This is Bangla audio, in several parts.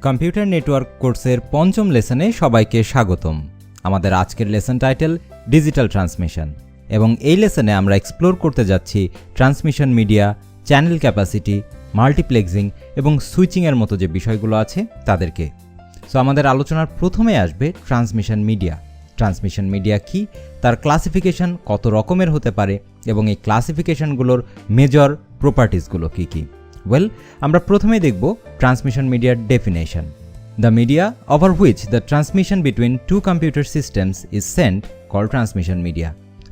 কম্পিউটার নেটওয়ার্ক কোর্সের পঞ্চম লেসনে সবাইকে স্বাগতম। আমাদের আজকের লেসন টাইটেল ডিজিটাল ট্রান্সমিশন, এবং এই লেসনে আমরা এক্সপ্লোর করতে যাচ্ছি transmission media, channel capacity, multiplexing এবং সুইচিংয়ের মতো যে বিষয়গুলো আছে তাদেরকে। সো আমাদের আলোচনার প্রথমে আসবে ট্রান্সমিশন মিডিয়া। ট্রান্সমিশন মিডিয়া কি, তার ক্লাসিফিকেশন কত রকমের হতে পারে এবং এই ক্লাসিফিকেশনগুলোর মেজর প্রপার্টিসগুলো কী কী। ওয়েল, আমরা প্রথমে দেখব ট্রান্সমিশন মিডিয়ার definition. The media over which the transmission between two computer systems is sent call transmission media.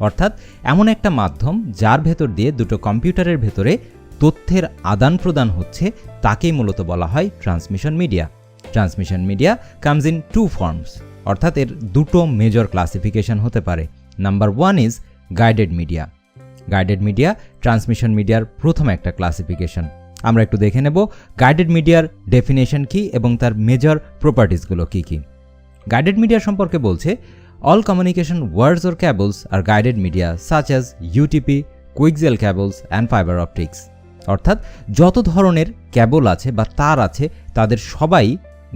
অর্থাৎ এমন একটা মাধ্যম যার ভেতর দিয়ে দুটো কম্পিউটারের ভেতরে তথ্যের আদান প্রদান হচ্ছে, তাকেই মূলত বলা হয় transmission media. Transmission media comes in two forms, অর্থাৎ এর দুটো মেজর ক্লাসিফিকেশন হতে পারে। Number one is guided media. Guided media transmission মিডিয়ার প্রথম একটা ক্লাসিফিকেশন। আমরা একটু দেখে নেব গাইডেড মিডিয়ার ডেফিনেশন কি এবং তার মেজর প্রপার্টিসগুলো কি কি। গাইডেড মিডিয়া সম্পর্কে বলছে, all communication words or cables R guided media such as UTP, coaxial cables and fibre optics. অর্থাৎ যত ধরনের ক্যাবল আছে বা তার আছে তাদের সবাই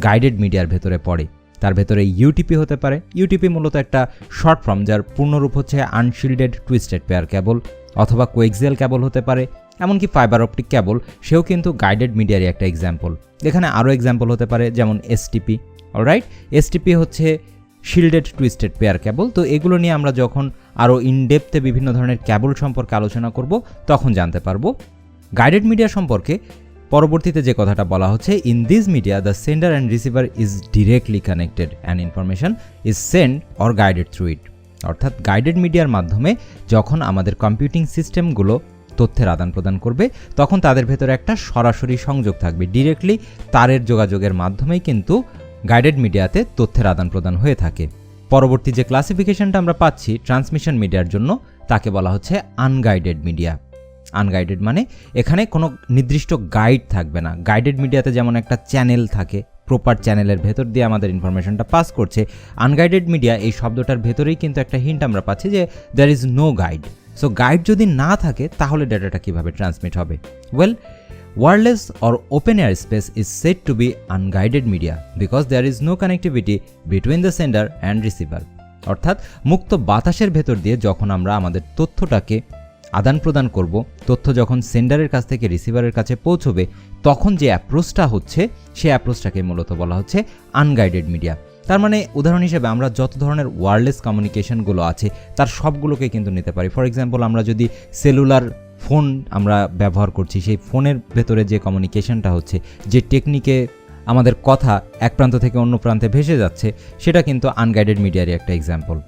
গাইডেড মিডিয়ার ভেতরে পড়ে। তার ভেতরে ইউটিপি হতে পারে। ইউটিপি মূলত একটা শর্ট ফর্ম যার পূর্ণরূপ হচ্ছে আনশিল্ডেড টুইস্টেড পেয়ার ক্যাবল, অথবা কোয়েক্সিয়াল ক্যাবল হতে পারে। এমনকি ফাইবার অপটিক ক্যাবল, সেও কিন্তু গাইডেড মিডিয়ারই একটা এক্সাম্পল। এখানে আরও এক্সাম্পল হতে পারে যেমন এসটিপি। অলরাইট, এসটিপি হচ্ছে শিল্ডেড টুইস্টেড পেয়ার ক্যাবল। তো এগুলো নিয়ে আমরা যখন আরও ইনডেপথে বিভিন্ন ধরনের ক্যাবল সম্পর্কে আলোচনা করব তখন জানতে পারবো। গাইডেড মিডিয়া সম্পর্কে পরবর্তীতে যে কথাটা বলা হচ্ছে, in this media the sender and receiver is directly connected and information is send or guided through it. অর্থাৎ গাইডেড মিডিয়ার মাধ্যমে যখন আমাদের কম্পিউটিং সিস্টেমগুলো তথ্যের আদান প্রদান করবে তখন তাদের ভেতরে একটা সরাসরি সংযোগ থাকবে। ডিরেক্টলি তারের যোগাযোগের মাধ্যমেই কিন্তু গাইডেড মিডিয়াতে তথ্যের আদান প্রদান হয়ে থাকে। পরবর্তী যে ক্লাসিফিকেশনটা আমরা পাচ্ছি ট্রান্সমিশন মিডিয়ার জন্য, তাকে বলা হচ্ছে আনগাইডেড মিডিয়া। আনগাইডেড মানে এখানে কোনো নির্দিষ্ট গাইড থাকবে না। গাইডেড মিডিয়াতে যেমন একটা চ্যানেল থাকে, প্রপার চ্যানেলের ভেতর দিয়ে আমাদের ইনফরমেশনটা পাস করছে, আনগাইডেড মিডিয়া এই শব্দটার ভেতরেই কিন্তু একটা হিন্ট আমরা পাচ্ছি যে there is no guide. So guide যদি না থাকে তাহলে ডেটাটা কিভাবে ট্রান্সমিট হবে? Well, wireless or open air space is said to be unguided media because there is no connectivity between the sender and receiver. অর্থাৎ মুক্ত বাতাসের ভেতর দিয়ে যখন আমরা আমাদের তথ্যটাকে আদান প্রদান করব, তথ্য যখন সেন্ডারের কাছ থেকে রিসিভারের কাছে পৌঁছবে, তখন যে অ্যাপ্রোচটা হচ্ছে সেই অ্যাপ্রোচটাকে মূলত বলা হচ্ছে আনগাইডেড মিডিয়া। তার মানে উদাহরণ হিসেবে আমরা যত ধরনের ওয়্যারলেস কমিউনিকেশনগুলো আছে তার সবগুলোকে কিন্তু নিতে পারি। ফর এক্সাম্পল, আমরা যদি সেলুলার ফোন আমরা ব্যবহার করছি, সেই ফোনের ভেতরে যে কমিউনিকেশনটা হচ্ছে, যে টেকনিকে আমাদের কথা এক প্রান্ত থেকে অন্য প্রান্তে ভেসে যাচ্ছে, সেটা কিন্তু আনগাইডেড মিডিয়ারই একটা এক্সাম্পল।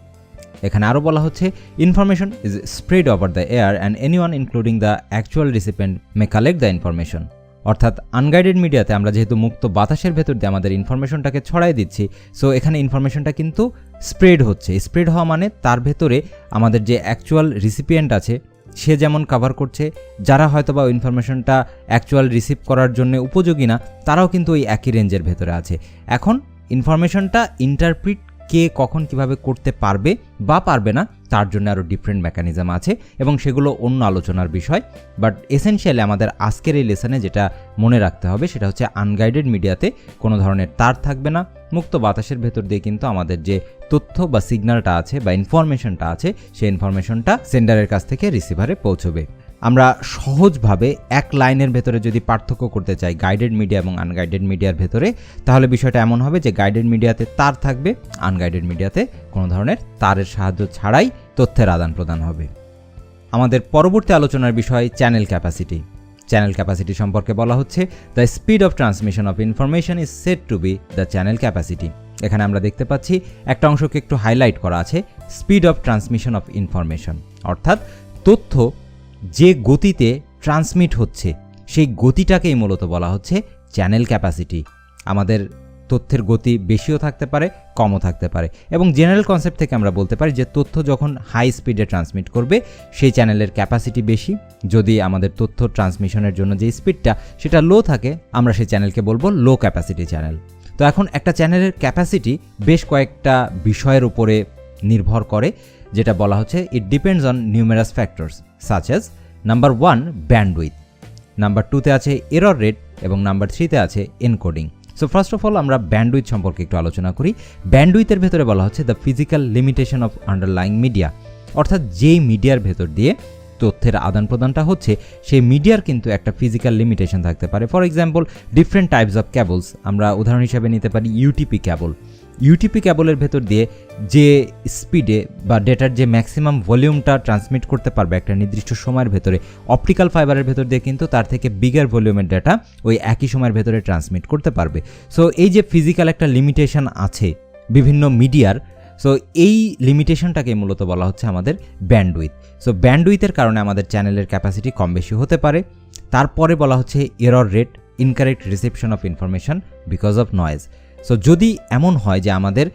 এখানে আরও বলা হচ্ছে, information is spread over the air and anyone including the actual recipient May collect the information. অর্থাৎ আনগাইডেড মিডিয়াতে আমরা যেহেতু মুক্ত বাতাসের ভেতর দিয়ে আমাদের ইনফরমেশনটাকে ছড়াই দিচ্ছি, সো এখানে ইনফরমেশনটা কিন্তু স্প্রেড হচ্ছে। স্প্রেড হওয়া মানে তার ভেতরে আমাদের যে অ্যাকচুয়াল রিসিপিয়েন্ট আছে সে যেমন কভার করছে, যারা হয়তো বা ইনফরমেশনটা অ্যাকচুয়াল রিসিভ করার জন্য উপযোগী না, তারাও কিন্তু ওই একই রেঞ্জের ভেতরে আছে। এখন ইনফরমেশনটা ইন্টারপ্রিট কে কখন কিভাবে করতে পারবে বা পারবে না তার জন্য আরও ডিফারেন্ট মেকানিজম আছে এবং সেগুলো অন্য আলোচনার বিষয়। বাট এসেনশিয়ালি আমাদের আজকের এই লেসনে যেটা মনে রাখতে হবে সেটা হচ্ছে আনগাইডেড মিডিয়াতে কোনো ধরনের তার থাকবে না। মুক্ত বাতাসের ভেতর দিয়ে কিন্তু আমাদের যে তথ্য বা সিগন্যালটা আছে বা ইনফরমেশনটা আছে সেই ইনফরমেশনটা সেন্ডারের কাছ থেকে রিসিভারে পৌঁছবে। আমরা সহজভাবে এক লাইনের ভেতরে যদি পার্থক্য করতে চাই গাইডেড মিডিয়া এবং আনগাইডেড মিডিয়ার ভেতরে, তাহলে বিষয়টা এমন হবে যে গাইডেড মিডিয়াতে তার থাকবে, আনগাইডেড মিডিয়াতে কোনো ধরনের তারের সাহায্য ছাড়াই তথ্যের আদান প্রদান হবে। আমাদের পরবর্তী আলোচনার বিষয় চ্যানেল ক্যাপাসিটি। চ্যানেল ক্যাপাসিটি সম্পর্কে বলা হচ্ছে, the speed of transmission of information is said to B the channel capacity. এখানে আমরা দেখতে পাচ্ছি একটা অংশকে একটু হাইলাইট করা আছে, speed of transmission of information. অর্থাৎ তথ্য যে গতিতে ট্রান্সমিট হচ্ছে সেই গতিটাকেই মূলত বলা হচ্ছে চ্যানেল ক্যাপাসিটি। আমাদের তথ্যের গতি বেশিও থাকতে পারে, কমও থাকতে পারে, এবং জেনারেল কনসেপ্ট থেকে আমরা বলতে পারি যে তথ্য যখন হাই স্পিডে ট্রান্সমিট করবে সেই চ্যানেলের ক্যাপাসিটি বেশি। যদি আমাদের তথ্য ট্রান্সমিশনের জন্য যে স্পিডটা সেটা লো থাকে, আমরা সেই চ্যানেলকে বলবো লো ক্যাপাসিটি চ্যানেল। তো এখন একটা চ্যানেলের ক্যাপাসিটি বেশ কয়েকটা বিষয়ের উপরে নির্ভর করে, যেটা বলা হচ্ছে it depends on numerous factors such as number 1 bandwidth, number 2তে আছে এরর রেট এবং নাম্বার 3তে আছে encoding. So first of all আমরা ব্যান্ডউইথ সম্পর্কে একটু আলোচনা করি। ব্যান্ডউইথের ভেতরে বলা হচ্ছে the physical limitation of underlying media, অর্থাৎ যেই মিডিয়ার ভেতর দিয়ে তথ্যের আদান প্রদানটা হচ্ছে সেই মিডিয়ার কিন্তু একটা ফিজিক্যাল লিমিটেশন থাকতে পারে। For example different types of cables, আমরা উদাহরণ হিসাবে নিতে পারি ইউটিপি ক্যাবল। ইউটিপি ক্যাবলের ভেতর দিয়ে যে স্পিডে বা ডেটার যে ম্যাক্সিমাম ভলিউমটা ট্রান্সমিট করতে পারবে একটা নির্দিষ্ট সময়ের ভেতরে, অপটিক্যাল ফাইবারের ভেতর দিয়ে কিন্তু তার থেকে বিগার ভলিউমের ডেটা ওই একই সময়ের ভেতরে ট্রান্সমিট করতে পারবে। সো এই যে ফিজিক্যাল একটা লিমিটেশন আছে বিভিন্ন মিডিয়ার, সো এই লিমিটেশনটাকে মূলত বলা হচ্ছে আমাদের ব্যান্ডউইথ। সো ব্যান্ডউইথের কারণে আমাদের চ্যানেলের ক্যাপাসিটি কম বেশি হতে পারে। তারপরে বলা হচ্ছে error rate, incorrect reception of information because of noise. So যদি এমন হয় যে আমাদের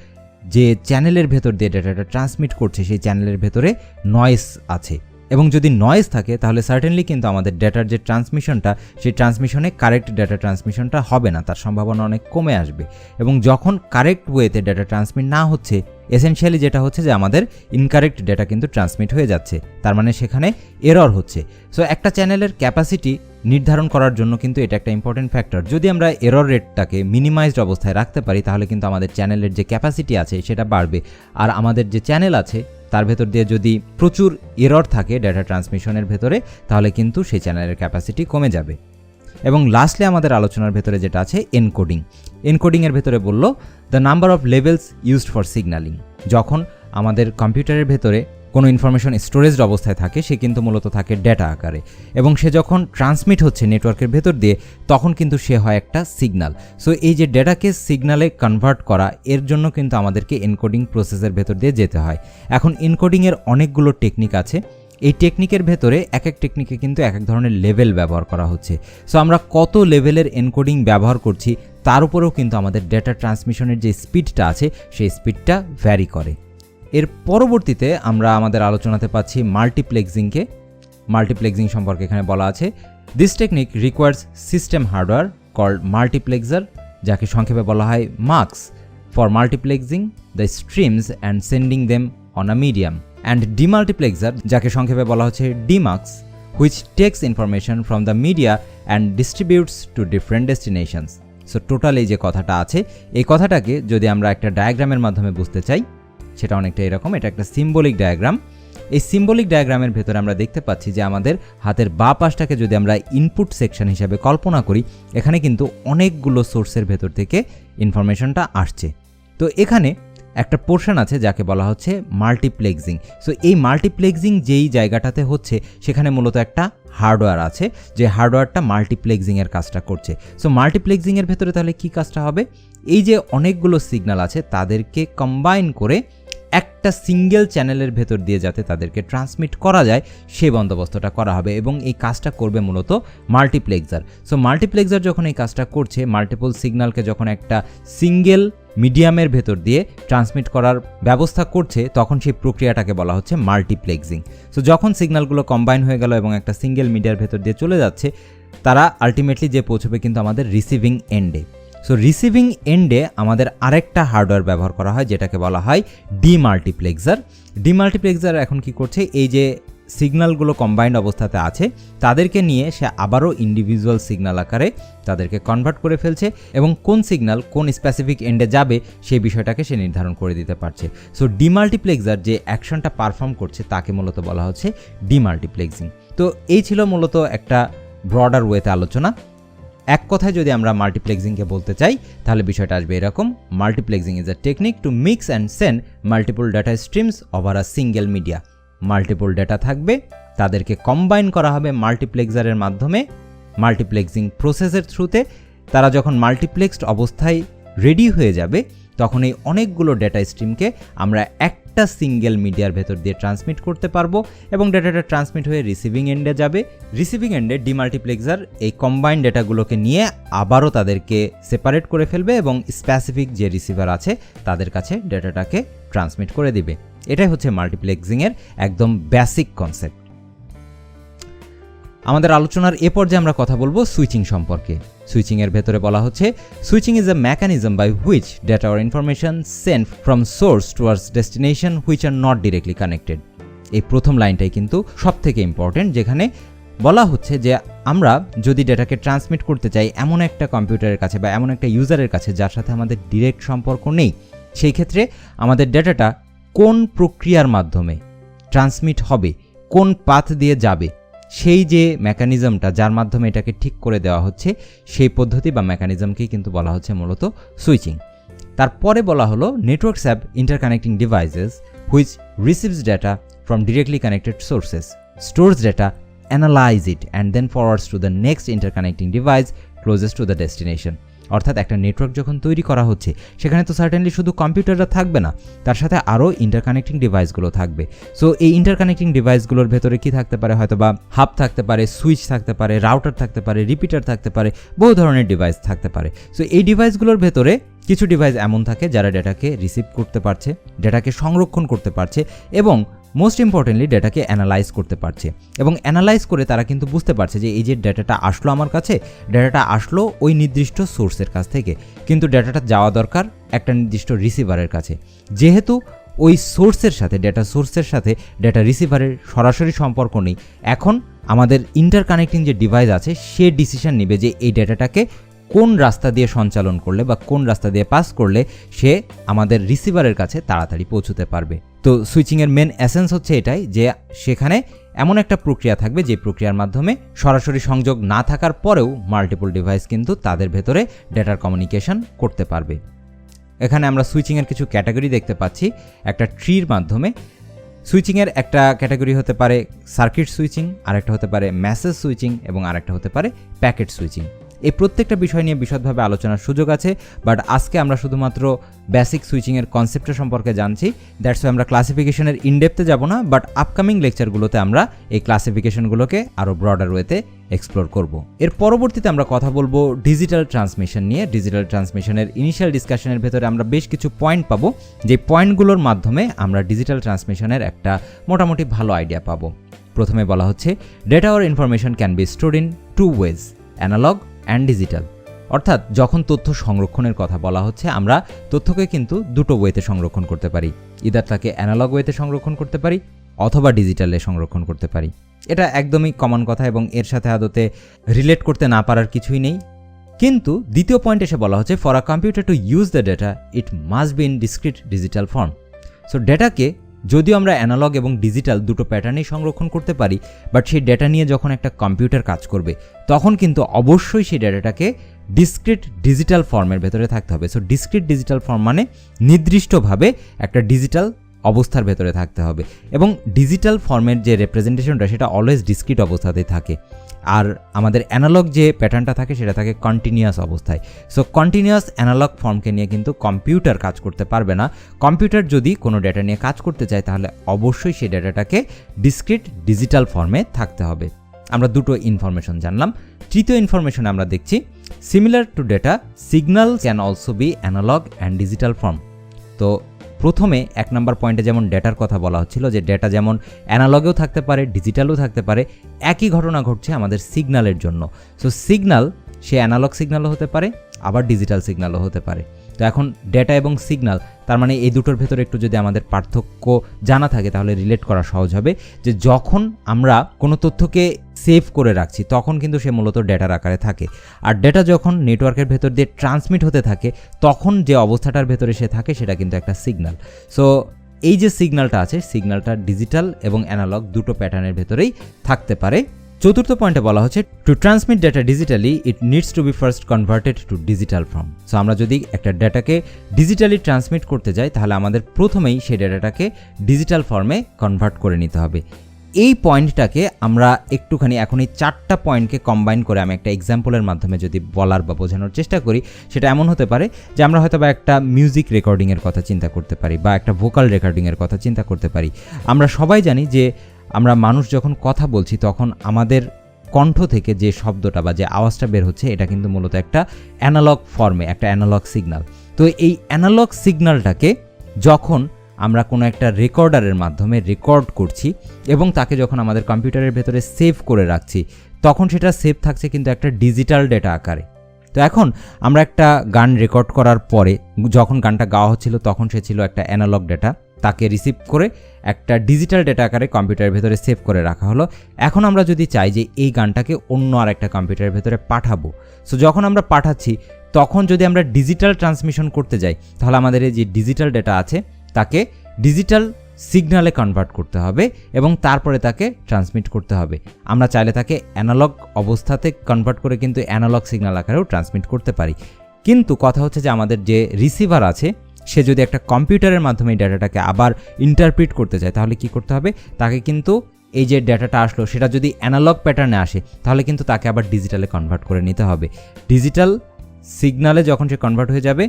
যে চ্যানেলের ভেতর দিয়ে ডেটাটা ট্রান্সমিট করছে সেই চ্যানেলের ভেতরে নয়েজ আছে, এবং যদি নয়েজ থাকে তাহলে সার্টেনলি কিন্তু আমাদের ডেটার যে ট্রান্সমিশনটা সেই ট্রান্সমিশনে কারেক্ট ডেটা ট্রান্সমিশনটা হবে না, তার সম্ভাবনা অনেক কমে আসবে। এবং যখন কারেক্ট ওয়েতে ডেটা ট্রান্সমিট না হচ্ছে, এসেনশিয়ালি যেটা হচ্ছে যে আমাদের ইনকারেক্ট ডেটা কিন্তু ট্রান্সমিট হয়ে যাচ্ছে, তার মানে সেখানে এরর হচ্ছে। সো একটা চ্যানেলের ক্যাপাসিটি নির্ধারণ করার জন্য কিন্তু এটা একটা ইম্পর্টেন্ট ফ্যাক্টর। যদি আমরা এরর রেটটাকে মিনিমাইজড অবস্থায় রাখতে পারি তাহলে কিন্তু আমাদের চ্যানেলের যে ক্যাপাসিটি আছে সেটা বাড়বে। আর আমাদের যে চ্যানেল আছে তার ভেতর দিয়ে যদি প্রচুর এরর থাকে ডেটা ট্রান্সমিশনের ভেতরে তাহলে কিন্তু সেই চ্যানেলের ক্যাপাসিটি কমে যাবে। এবং লাস্টলি আমাদের আলোচনার ভেতরে যেটা আছে এনকোডিং। এনকোডিংয়ের ভেতরে বলল the number of levels used for signalling. যখন আমাদের কম্পিউটারের ভেতরে কোনো ইনফরমেশন স্টোরেজড অবস্থায় থাকে সে কিন্তু মূলত থাকে ডেটা আকারে, এবং সে যখন ট্রান্সমিট হচ্ছে নেটওয়ার্কের ভেতর দিয়ে তখন কিন্তু সে হয় একটা সিগন্যাল। সো এই যে ডেটাকে সিগন্যালে কনভার্ট করা, এর জন্য কিন্তু আমাদেরকে এনকোডিং প্রসেসের ভেতর দিয়ে যেতে হয়। এখন এনকোডিংয়ের অনেকগুলো টেকনিক আছে, এই টেকনিকের ভেতরে এক এক টেকনিকে কিন্তু এক এক ধরনের লেভেল ব্যবহার করা হচ্ছে। সো আমরা কত লেভেলের এনকোডিং ব্যবহার করছি তার উপরেও কিন্তু আমাদের ডেটা ট্রান্সমিশনের যে স্পিডটা আছে সেই স্পিডটা ভ্যারি করে। এর পরবর্তীতে আমরা আমাদের আলোচনাতে পাচ্ছি মাল্টিপ্লেক্সিংকে। মাল্টিপ্লেক্সিং সম্পর্কে এখানে বলা আছে this technique requires system hardware called multiplexer, যাকে সংক্ষেপে বলা হয় mux, for multiplexing the streams and sending them on a medium, and demultiplexer, যাকে সংক্ষেপে বলা হচ্ছে demux, which takes information from the media and distributes to different destinations. So total এই যে কথাটা আছে এই কথাটাকে যদি আমরা একটা ডায়াগ্রামের মাধ্যমে বুঝতে চাই সেটা অনেকটা এরকম। এটা একটা সিম্বলিক ডায়াগ্রাম। এই সিম্বলিক ডায়াগ্রামের ভেতরে আমরা দেখতে পাচ্ছি যে আমাদের হাতের বাঁ পাশটাকে যদি আমরা ইনপুট সেকশন হিসাবে কল্পনা করি, এখানে কিন্তু অনেকগুলো সোর্সের ভেতর থেকে ইনফরমেশনটা আসছে। তো এখানে একটা পোর্শন আছে যাকে বলা হচ্ছে মাল্টিপ্লেক্সিং। সো এই মাল্টিপ্লেক্সিং যেই জায়গাটাতে হচ্ছে সেখানে মূলত একটা হার্ডওয়্যার আছে যে হার্ডওয়্যারটা মাল্টিপ্লেক্সিংয়ের কাজটা করছে। সো মাল্টিপ্লেক্সিংয়ের ভেতরে তাহলে কী কাজটা হবে, এই যে অনেকগুলো সিগন্যাল আছে তাদেরকে কম্বাইন করে একটা সিঙ্গেল চ্যানেলের ভেতর দিয়ে যাতে তাদেরকে ট্রান্সমিট করা যায় সেই বন্দোবস্তটা করা হবে, এবং এই কাজটা করবে মূলত মাল্টিপ্লেক্সার। সো মাল্টিপ্লেক্সার যখন এই কাজটা করছে, মাল্টিপল সিগন্যালকে যখন একটা সিঙ্গেল মিডিয়ামের ভেতর দিয়ে ট্রান্সমিট করার ব্যবস্থা করছে তখন সেই প্রক্রিয়াটাকে বলা হচ্ছে মাল্টিপ্লেক্সিং। সো যখন সিগন্যালগুলো কম্বাইন হয়ে গেল এবং একটা সিঙ্গেল মিডিয়ার ভেতর দিয়ে চলে যাচ্ছে, তারা আলটিমেটলি যে পৌঁছবে কিন্তু আমাদের রিসিভিং এন্ডে। সো রিসিভিং এন্ডে আমাদের আরেকটা হার্ডওয়্যার ব্যবহার করা হয় যেটাকে বলা হয় ডিমাল্টিপ্লেক্সার। ডিমাল্টিপ্লেক্সার এখন কি করছে, এই যে সিগন্যালগুলো কম্বাইন্ড অবস্থাতে আছে তাদেরকে নিয়ে সে আবারও ইন্ডিভিজুয়াল সিগন্যাল আকারে তাদেরকে কনভার্ট করে ফেলছে, এবং কোন সিগন্যাল কোন স্পেসিফিক এন্ডে যাবে সেই বিষয়টাকে সে নির্ধারণ করে দিতে পারছে। সো ডিমাল্টিপ্লেক্সার যে অ্যাকশনটা পারফর্ম করছে তাকে মূলত বলা হচ্ছে ডিমাল্টিপ্লেক্সিং। তো এই ছিল মূলত একটা ব্রডার ওয়েতে আলোচনা। এক কথায় যদি আমরা মাল্টিপ্লেক্সিংকে বলতে চাই তাহলে বিষয়টা আসবে এরকম: multiplexing is a technique two mix and send multiple data streams over a single media. Multiple data থাকবে, তাদেরকে কম্বাইন করা হবে মাল্টিপ্লেক্সারের মাধ্যমে, মাল্টিপ্লেক্সিং প্রসেসের থ্রুতে। তারা যখন মাল্টিপ্লেক্সড অবস্থায় রেডি হয়ে যাবে তখন এই অনেকগুলো ডেটা স্ট্রিমকে আমরা একটা সিঙ্গেল মিডিয়ার ভেতর দিয়ে ট্রান্সমিট করতে পারবো, এবং ডেটাটা ট্রান্সমিট হয়ে রিসিভিং এন্ডে যাবে। রিসিভিং এন্ডে ডিমাল্টিপ্লেক্সার এই কম্বাইন্ড ডেটাগুলোকে নিয়ে আবারও তাদেরকে সেপারেট করে ফেলবে এবং স্পেসিফিক যে রিসিভার আছে তাদের কাছে ডেটাটাকে ট্রান্সমিট করে দিবে। এটাই হচ্ছে মাল্টিপ্লেক্সিংয়ের একদম বেসিক কনসেপ্ট। আমাদের আলোচনার এ পর্যায়ে আমরা কথা বলবো সুইচিং সম্পর্কে। সুইচিংয়ের ভেতরে বলা হচ্ছে switching is a mechanism by which data or information send from source towards destination which are not directly connected. এই প্রথম লাইনটাই কিন্তু সব থেকে ইম্পর্টেন্ট, যেখানে বলা হচ্ছে যে আমরা যদি ডেটাকে ট্রান্সমিট করতে চাই এমন একটা কম্পিউটারের কাছে বা এমন একটা ইউজারের কাছে যার সাথে আমাদের ডিরেক্ট সম্পর্ক নেই, সেই ক্ষেত্রে আমাদের ডেটাটা কোন প্রক্রিয়ার মাধ্যমে ট্রান্সমিট হবে, কোন পাথ দিয়ে যাবে, সেই যে মেকানিজমটা যার মাধ্যমে এটাকে ঠিক করে দেওয়া হচ্ছে, সেই পদ্ধতি বা মেকানিজমকেই কিন্তু বলা হচ্ছে মূলত সুইচিং। তারপরে বলা হলো networks have interconnecting devices which receives data from directly connected sources, stores data, analyse it and then forwards to the next interconnecting device closest to the destination. অর্থাৎ একটা নেটওয়ার্ক যখন তৈরি করা হচ্ছে সেখানে তো সার্টেনলি শুধু কম্পিউটাররা থাকবে না, তার সাথে আরও ইন্টারকানেক্টিং ডিভাইসগুলো থাকবে। সো এই ইন্টারকানেক্টিং ডিভাইসগুলোর ভেতরে কি থাকতে পারে, হয়তো বা হাব থাকতে পারে, সুইচ থাকতে পারে, রাউটার থাকতে পারে, রিপিটার থাকতে পারে, বহু ধরনের ডিভাইস থাকতে পারে। সো এই ডিভাইসগুলোর ভেতরে কিছু ডিভাইস এমন থাকে যারা ডেটাকে রিসিভ করতে পারছে, ডেটাকে সংরক্ষণ করতে পারছে এবং মোস্ট ইম্পর্টেন্টলি ডেটাকে অ্যানালাইজ করতে পারছে। এবং অ্যানালাইজ করে তারা কিন্তু বুঝতে পারছে যে এই যে ডেটাটা আসলো আমার কাছে, ডেটাটা আসলো ওই নির্দিষ্ট সোর্সের কাছ থেকে, কিন্তু ডেটাটা যাওয়া দরকার একটা নির্দিষ্ট রিসিভারের কাছে। যেহেতু ওই সোর্সের সাথে, ডেটা সোর্সের সাথে ডেটা রিসিভারের সরাসরি সম্পর্ক নেই, এখন আমাদের ইন্টারকানেক্টিং যে ডিভাইস আছে সে ডিসিশন নেবে যে এই ডেটাটাকে কোন রাস্তা দিয়ে সঞ্চালন করলে বা কোন রাস্তা দিয়ে পাস করলে সে আমাদের রিসিভারের কাছে তাড়াতাড়ি পৌঁছতে পারবে। তো সুইচিংয়ের মেন এসেন্স হচ্ছে এটাই যে সেখানে এমন একটা প্রক্রিয়া থাকবে যে প্রক্রিয়ার মাধ্যমে সরাসরি সংযোগ না থাকার পরেও মাল্টিপল ডিভাইস কিন্তু তাদের ভেতরে ডেটার কমিউনিকেশন করতে পারবে। এখানে আমরা সুইচিংয়ের কিছু ক্যাটাগরি দেখতে পাচ্ছি একটা ট্রির মাধ্যমে। সুইচিংয়ের একটা ক্যাটাগরি হতে পারে সার্কিট সুইচিং, আরেকটা হতে পারে মেসেজ সুইচিং এবং আরেকটা হতে পারে প্যাকেট সুইচিং। এই প্রত্যেকটা বিষয় নিয়ে বিশদভাবে আলোচনার সুযোগ আছে, বাট আজকে আমরা শুধুমাত্র বেসিক সুইচিংয়ের কনসেপ্টের সম্পর্কে জানছি। দ্যাটস ওয়াই আমরা ক্লাসিফিকেশনের ইনডেপথে যাব না, বাট আপকামিং লেকচারগুলোতে আমরা এই ক্লাসিফিকেশনগুলোকে আরও ব্রডার ওয়েতে এক্সপ্লোর করব। এর পরবর্তীতে আমরা কথা বলবো ডিজিটাল ট্রান্সমিশন নিয়ে। ডিজিটাল ট্রান্সমিশনের ইনিশিয়াল ডিসকাশনের ভেতরে আমরা বেশ কিছু পয়েন্ট পাবো, যে পয়েন্টগুলোর মাধ্যমে আমরা ডিজিটাল ট্রান্সমিশনের একটা মোটামুটি ভালো আইডিয়া পাবো। প্রথমে বলা হচ্ছে data or information can be stored in two ways, analogue and digital. অর্থাৎ যখন তথ্য সংরক্ষণের কথা বলা হচ্ছে, আমরা তথ্যকে কিন্তু দুটো ওয়েতে সংরক্ষণ করতে পারি। ইদার তাকে অ্যানালগ ওয়েতে সংরক্ষণ করতে পারি অথবা ডিজিটালে সংরক্ষণ করতে পারি। এটা একদমই কমন কথা এবং এর সাথে আদতে রিলেট করতে না পারার কিছুই নেই। কিন্তু দ্বিতীয় পয়েন্ট এসে বলা হচ্ছে for a computer to use the data it must be in discrete digital form. So ডেটাকে যদিও আমরা অ্যানালগ এবং ডিজিটাল দুটো প্যাটার্নেই সংরক্ষণ করতে পারি, বাট সেই ডেটা নিয়ে যখন একটা কম্পিউটার কাজ করবে তখন কিন্তু অবশ্যই সেই ডেটাটাকে ডিসক্রিট ডিজিটাল ফর্মের ভেতরে থাকতে হবে। সো ডিসক্রিট ডিজিটাল ফর্ম মানে নির্দিষ্টভাবে একটা ডিজিটাল অবস্থার ভেতরে থাকতে হবে এবং ডিজিটাল ফর্মের যে রিপ্রেজেন্টেশনটা সেটা অলওয়েজ ডিসক্রিট অবস্থাতেই থাকে। আর আমাদের অ্যানালগ যে প্যাটার্নটা থাকে সেটা থাকে কন্টিনিউয়াস অবস্থায়। সো কন্টিনিউয়াস অ্যানালগ ফর্মকে নিয়ে কিন্তু কম্পিউটার কাজ করতে পারবে না। কম্পিউটার যদি কোনো ডেটা নিয়ে কাজ করতে চায় তাহলে অবশ্যই সেই ডেটাটাকে ডিসক্রিট ডিজিটাল ফর্মে থাকতে হবে। আমরা দুটো ইনফরমেশন জানলাম। তৃতীয় ইনফরমেশনে আমরা দেখছি similar to data signal can also be analogue and digital form. তো প্রথমে 1 নম্বর পয়েন্টে যেমন ডেটার কথা বলা হচ্ছিল যে ডেটা যেমন অ্যানালগেও থাকতে পারে, ডিজিটালও থাকতে পারে, একই ঘটনা ঘটছে আমাদের সিগন্যালের জন্য। সো সিগন্যাল সে অ্যানালগ সিগন্যালও হতে পারে আবার ডিজিটাল সিগন্যালও হতে পারে। তো এখন ডেটা এবং সিগন্যাল, তার মানে এই দুটোর ভেতরে একটু যদি আমাদের পার্থক্য জানা থাকে তাহলে রিলেট করা সহজ হবে। যে যখন আমরা কোনো তথ্যকে সেভ করে রাখছি তখন কিন্তু সে মূলত ডেটার আকারে থাকে, আর ডেটা যখন নেটওয়ার্কের ভেতর দিয়ে ট্রান্সমিট হতে থাকে তখন যে অবস্থাটার ভেতরে সে থাকে সেটা কিন্তু একটা সিগন্যাল। সো এই যে সিগন্যালটা আছে, সিগন্যালটা ডিজিটাল এবং অ্যানালগ দুটো প্যাটার্নের ভেতরেই থাকতে পারে। চতুর্থ পয়েন্টে বলা হচ্ছে to transmit data digitally it needs to be first converted to digital form. So আমরা যদি একটা ডেটাকে ডিজিটালি ট্রান্সমিট করতে যাই তাহলে আমাদের প্রথমেই সেই ডেটাটাকে ডিজিটাল ফর্মে কনভার্ট করে নিতে হবে। এই পয়েন্টটাকে আমরা একটুখানি এখন এই 4টা পয়েন্টকে কম্বাইন করে আমি একটা এক্সাম্পলের মাধ্যমে যদি বলার বা বোঝানোর চেষ্টা করি, সেটা এমন হতে পারে যে আমরা হয়তো বা একটা মিউজিক রেকর্ডিংয়ের কথা চিন্তা করতে পারি বা একটা ভোকাল রেকর্ডিংয়ের কথা চিন্তা করতে পারি। আমরা সবাই জানি যে আমরা মানুষ যখন কথা বলছি তখন আমাদের কণ্ঠ থেকে যে শব্দটা বা যে আওয়াজটা বের হচ্ছে এটা কিন্তু মূলত একটা অ্যানালগ ফর্মে, একটা অ্যানালগ সিগন্যাল। তো এই অ্যানালগ সিগন্যালটাকে যখন আমরা কোনো একটা রেকর্ডারের মাধ্যমে রেকর্ড করছি এবং তাকে যখন আমাদের কম্পিউটারের ভেতরে সেভ করে রাখছি তখন সেটা সেভ থাকছে কিন্তু একটা ডিজিটাল ডেটা আকারে। তো এখন আমরা একটা গান রেকর্ড করার পরে যখন গানটা গাওয়া হচ্ছিল তখন সে ছিল একটা অ্যানালগ ডেটা, তাকে রিসিভ করে একটা ডিজিটাল ডেটা আকারে কম্পিউটারের ভেতরে সেভ করে রাখা হলো। এখন আমরা যদি চাই যে এই গানটাকে অন্য আর একটা কম্পিউটারের ভেতরে পাঠাবো, সো যখন আমরা পাঠাচ্ছি তখন যদি আমরা ডিজিটাল ট্রান্সমিশন করতে যাই তাহলে আমাদের এই যে ডিজিটাল ডেটা আছে তাকে ডিজিটাল সিগন্যালে কনভার্ট করতে হবে এবং তারপরে তাকে ট্রান্সমিট করতে হবে। আমরা চাইলে তাকে অ্যানালগ অবস্থাতে কনভার্ট করে কিন্তু অ্যানালগ সিগন্যাল আকারেও ট্রান্সমিট করতে পারি। কিন্তু কথা হচ্ছে যে আমাদের যে রিসিভার আছে সে যদি একটা কম্পিউটারের মাধ্যমে এই ডাটাটাকে আবার ইন্টারপ্রিট করতে চায় তাহলে কি করতে হবে, তাকে কিন্তু এই যে ডাটাটা আসলো সেটা যদি অ্যানালগ প্যাটার্নে আসে তাহলে কিন্তু তাকে আবার ডিজিটালে কনভার্ট করে নিতে হবে। ডিজিটাল সিগন্যালে যখন সে কনভার্ট হয়ে যাবে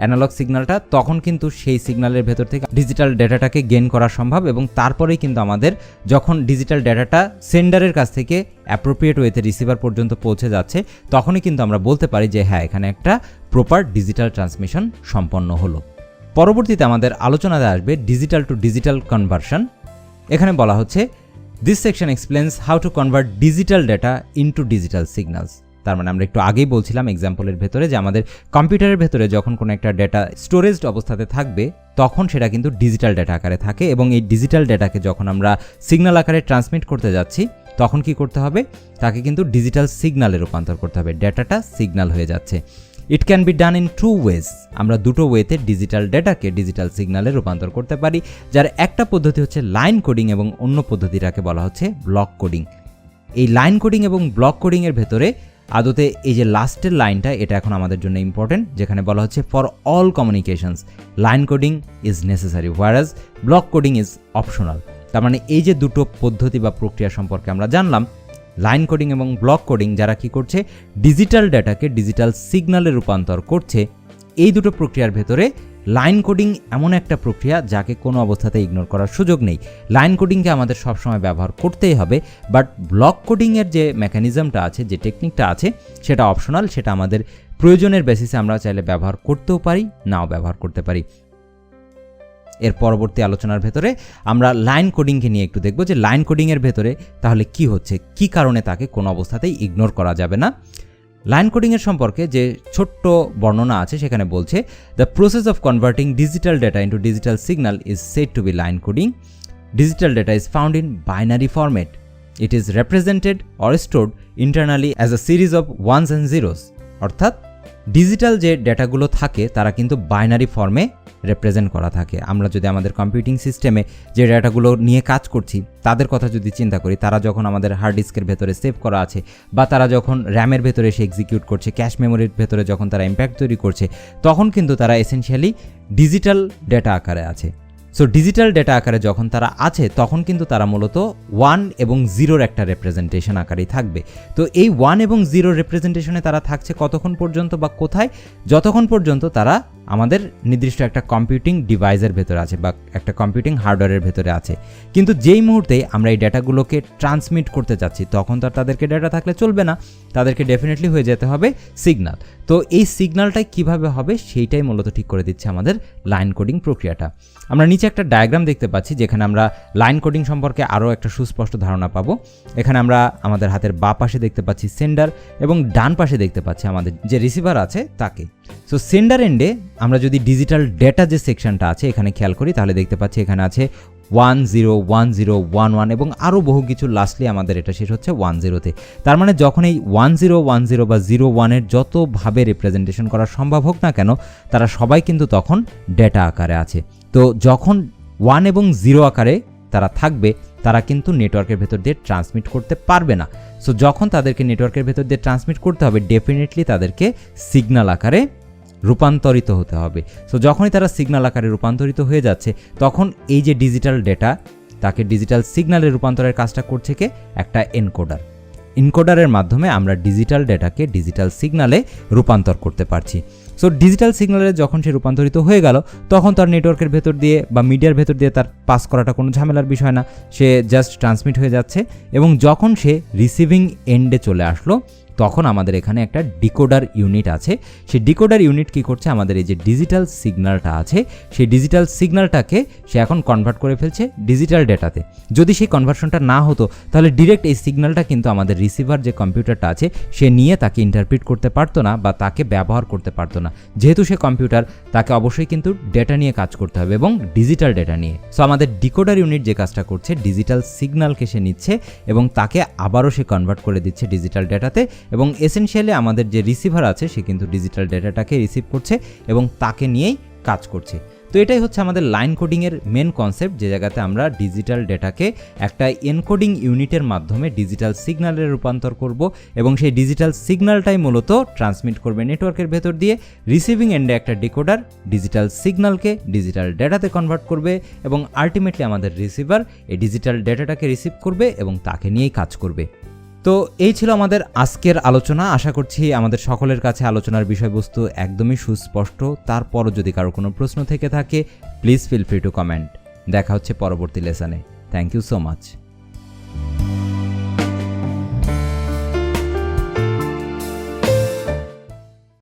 অ্যানালগ সিগন্যালটা, তখন কিন্তু সেই সিগন্যালের ভেতর থেকে ডিজিটাল ডেটাটাকে গেইন করা সম্ভব এবং তারপরেই কিন্তু আমাদের যখন ডিজিটাল ডেটাটা সেন্ডারের কাছ থেকে অ্যাপ্রোপ্রিয়েট ওয়েতে রিসিভার পর্যন্ত পৌঁছে যাচ্ছে তখনই কিন্তু আমরা বলতে পারি যে হ্যাঁ এখানে একটা প্রপার ডিজিটাল ট্রান্সমিশন সম্পন্ন হলো। পরবর্তীতে আমাদের আলোচনাতে আসবে ডিজিটাল টু ডিজিটাল কনভার্সন। এখানে বলা হচ্ছে this section explains how to convert digital data into digital signals. তার মানে আমরা একটু আগেই বলছিলাম এক্সাম্পলের ভেতরে যে আমাদের কম্পিউটারের ভেতরে যখন কোনো একটা ডেটা স্টোরেজড অবস্থাতে থাকবে তখন সেটা কিন্তু ডিজিটাল ডেটা আকারে থাকে এবং এই ডিজিটাল ডেটাকে যখন আমরা সিগন্যাল আকারে ট্রান্সমিট করতে যাচ্ছি তখন কি করতে হবে, তাকে কিন্তু ডিজিটাল সিগন্যালে রূপান্তর করতে হবে। ডেটাটা সিগন্যাল হয়ে যাচ্ছে। It can be done in two ways. আমরা দুটো ওয়েতে ডিজিটাল ডেটাকে ডিজিটাল সিগন্যালে রূপান্তর করতে পারি, যার একটা পদ্ধতি হচ্ছে লাইন কোডিং এবং অন্য পদ্ধতিটাকে বলা হচ্ছে ব্লক কোডিং। এই লাইন কোডিং এবং ব্লক কোডিংয়ের ভেতরে আদতে এই যে লাস্টের লাইনটা এটা এখন আমাদের জন্য ইম্পর্টেন্ট, যেখানে বলা হচ্ছে for all communications line coding is necessary হোয়ারাজ block coding is optional. তার মানে এই যে দুটো পদ্ধতি বা প্রক্রিয়া সম্পর্কে আমরা জানলাম, লাইন কোডিং এবং ব্লক কোডিং, যারা কি করছে ডিজিটাল ডেটাকে ডিজিটাল সিগন্যালে রূপান্তর করছে, এই দুটো প্রক্রিয়ার ভেতরে লাইন কোডিং এমন একটা প্রক্রিয়া যাকে কোনো অবস্থাতে ইগনোর করার সুযোগ নেই। লাইন কোডিংকে আমাদের সবসময় ব্যবহার করতেই হবে, বাট ব্লক কোডিংয়ের যে মেকানিজমটা আছে, যে টেকনিকটা আছে, সেটা অপশনাল। সেটা আমাদের প্রয়োজনের বেসিসে আমরা চাইলে ব্যবহার করতেও পারি, নাও ব্যবহার করতে পারি। এর পরবর্তী আলোচনার ভেতরে আমরা লাইন কোডিংকে নিয়ে একটু দেখব যে লাইন কোডিংয়ের ভেতরে তাহলে কি হচ্ছে, কি কারণে তাকে কোনো অবস্থাতেই ইগনোর করা যাবে না। লাইন কোডিংয়ের সম্পর্কে যে ছোট্ট বর্ণনা আছে সেখানে বলছে the process of converting digital data into digital signal is said to be line coding. Digital data is found in binary format. It is represented or stored internally as a series of ones and zeros. অর্থাৎ ডিজিটাল যে ডেটাগুলো থাকে তারা কিন্তু বাইনারি ফর্মে রিপ্রেজেন্ট করা থাকে। আমরা যদি আমাদের কম্পিউটিং সিস্টেমে যে ডেটাগুলো নিয়ে কাজ করছি তাদের কথা যদি চিন্তা করি, তারা যখন আমাদের হার্ড ডিস্কের ভেতরে সেভ করা আছে বা তারা যখন র্যামের ভেতরে এসে এক্সিকিউট করছে, ক্যাশ মেমোরির ভেতরে যখন তারা ইম্প্যাক্ট তৈরি করছে, তখন কিন্তু তারা এসেনশিয়ালি ডিজিটাল ডেটা আকারে আছে। সো ডিজিটাল ডেটা আকারে যখন তারা আছে তখন কিন্তু তারা মূলত 1 এবং 0-র একটা রিপ্রেজেন্টেশন আকারেই থাকবে। তো এই 1 এবং 0 রিপ্রেজেন্টেশনে তারা থাকছে কতক্ষণ পর্যন্ত বা কোথায়? যতক্ষণ পর্যন্ত তারা আমাদের নির্দিষ্ট একটা কম্পিউটিং ডিভাইসের ভেতরে আছে বা একটা কম্পিউটিং হার্ডওয়্যারের ভেতরে আছে। কিন্তু যেই মুহূর্তে আমরা এই ডেটাগুলোকে ট্রান্সমিট করতে চাচ্ছি তখন তো আর তাদেরকে ডেটা থাকলে চলবে না, তাদেরকে ডেফিনেটলি হয়ে যেতে হবে সিগন্যাল। তো এই সিগন্যালটাই কিভাবে হবে সেইটাই মূলত ঠিক করে দিচ্ছে আমাদের লাইন কোডিং প্রক্রিয়াটা। আমরা নিচে একটা ডায়াগ্রাম দেখতে পাচ্ছি যেখানে আমরা লাইন কোডিং সম্পর্কে আরও একটা সুস্পষ্ট ধারণা পাবো। এখানে আমরা আমাদের হাতের বাঁ পাশে দেখতে পাচ্ছি সেন্ডার এবং ডান পাশে দেখতে পাচ্ছি আমাদের যে রিসিভার আছে তাকে। সো সেন্ডার এন্ডে আমরা যদি ডিজিটাল ডেটা যে সেকশনটা আছে এখানে খেয়াল করি তাহলে দেখতে পাচ্ছি এখানে আছে 101011 এবং আরও বহু কিছু। লাস্টলি আমাদের এটা শেষ হচ্ছে 10-তে। তার মানে যখন এই 1010 বা 01-এর যতভাবে রিপ্রেজেন্টেশন করা সম্ভব হোক না কেন, তারা সবাই কিন্তু তখন ডেটা আকারে আছে। তো যখন 1 এবং 0 আকারে তারা থাকবে তারা কিন্তু নেটওয়ার্কের ভেতর দিয়ে ট্রান্সমিট করতে পারবে না। সো যখন তাদেরকে নেটওয়ার্কের ভেতর দিয়ে ট্রান্সমিট করতে হবে ডেফিনেটলি তাদেরকে সিগন্যাল আকারে রূপান্তরিত হতে হবে। সো যখনই তারা সিগন্যাল আকারে রূপান্তরিত হয়ে যাচ্ছে তখন এই যে ডিজিটাল ডেটা তাকে ডিজিটাল সিগন্যালে রূপান্তরের কাজটা করছে কে? একটা এনকোডার। এনকোডারের মাধ্যমে আমরা ডিজিটাল ডেটাকে ডিজিটাল সিগন্যালে রূপান্তর করতে পারছি। সো ডিজিটাল সিগন্যালে যখন সে রূপান্তরিত হয়ে গেল তখন তার নেটওয়ার্কের ভেতর দিয়ে বা মিডিয়ার ভেতর দিয়ে তার পাস করাটা কোনো ঝামেলার বিষয় না, সে জাস্ট ট্রান্সমিট হয়ে যাচ্ছে। এবং যখন সে রিসিভিং এন্ডে চলে আসলো তখন আমাদের এখানে একটা ডিকোডার ইউনিট আছে। সেই ডিকোডার ইউনিট কি করছে, আমাদের এই যে ডিজিটাল সিগন্যালটা আছে সেই ডিজিটাল সিগন্যালটাকে সে এখন কনভার্ট করে ফেলছে ডিজিটাল ডেটাতে। যদি সেই কনভার্সনটা না হতো তাহলে ডিরেক্ট এই সিগন্যালটা কিন্তু আমাদের রিসিভার যে কম্পিউটারটা আছে সে নিয়ে তাকে ইন্টারপ্রিট করতে পারতো না বা তাকে ব্যবহার করতে পারতো না। যেহেতু সে কম্পিউটার, তাকে অবশ্যই কিন্তু ডেটা নিয়ে কাজ করতে হবে এবং ডিজিটাল ডেটা নিয়ে। সো আমাদের ডিকোডার ইউনিট যে কাজটা করছে, ডিজিটাল সিগন্যালকে সে নিচ্ছে এবং তাকে আবারও সে কনভার্ট করে দিচ্ছে ডিজিটাল ডেটাতে, এবং এসেনশিয়ালি আমাদের যে রিসিভার আছে সে কিন্তু ডিজিটাল ডেটাটাকে রিসিভ করছে এবং তাকে নিয়েই কাজ করছে। তো এটাই হচ্ছে আমাদের লাইন কোডিংয়ের মেন কনসেপ্ট, যে জায়গাতে আমরা ডিজিটাল ডেটাকে একটা এনকোডিং ইউনিটের মাধ্যমে ডিজিটাল সিগন্যালে রূপান্তর করব এবং সেই ডিজিটাল সিগন্যালটাই মূলত ট্রান্সমিট করবে নেটওয়ার্কের ভেতর দিয়ে। রিসিভিং এন্ডে একটা ডিকোডার ডিজিটাল সিগন্যালকে ডিজিটাল ডেটাতে কনভার্ট করবে এবং আলটিমেটলি আমাদের রিসিভার এই ডিজিটাল ডেটাটাকে রিসিভ করবে এবং তাকে নিয়েই কাজ করবে। তো এই ছিল আমাদের আজকের আলোচনা। আশা করছি আমাদের সকলের কাছে আলোচনার বিষয়বস্তু একদমই সুস্পষ্ট। তারপরও যদি কারো কোনো প্রশ্ন থেকে থাকে please feel free to comment. দেখা হচ্ছে পরবর্তী লেসনে। Thank you so much.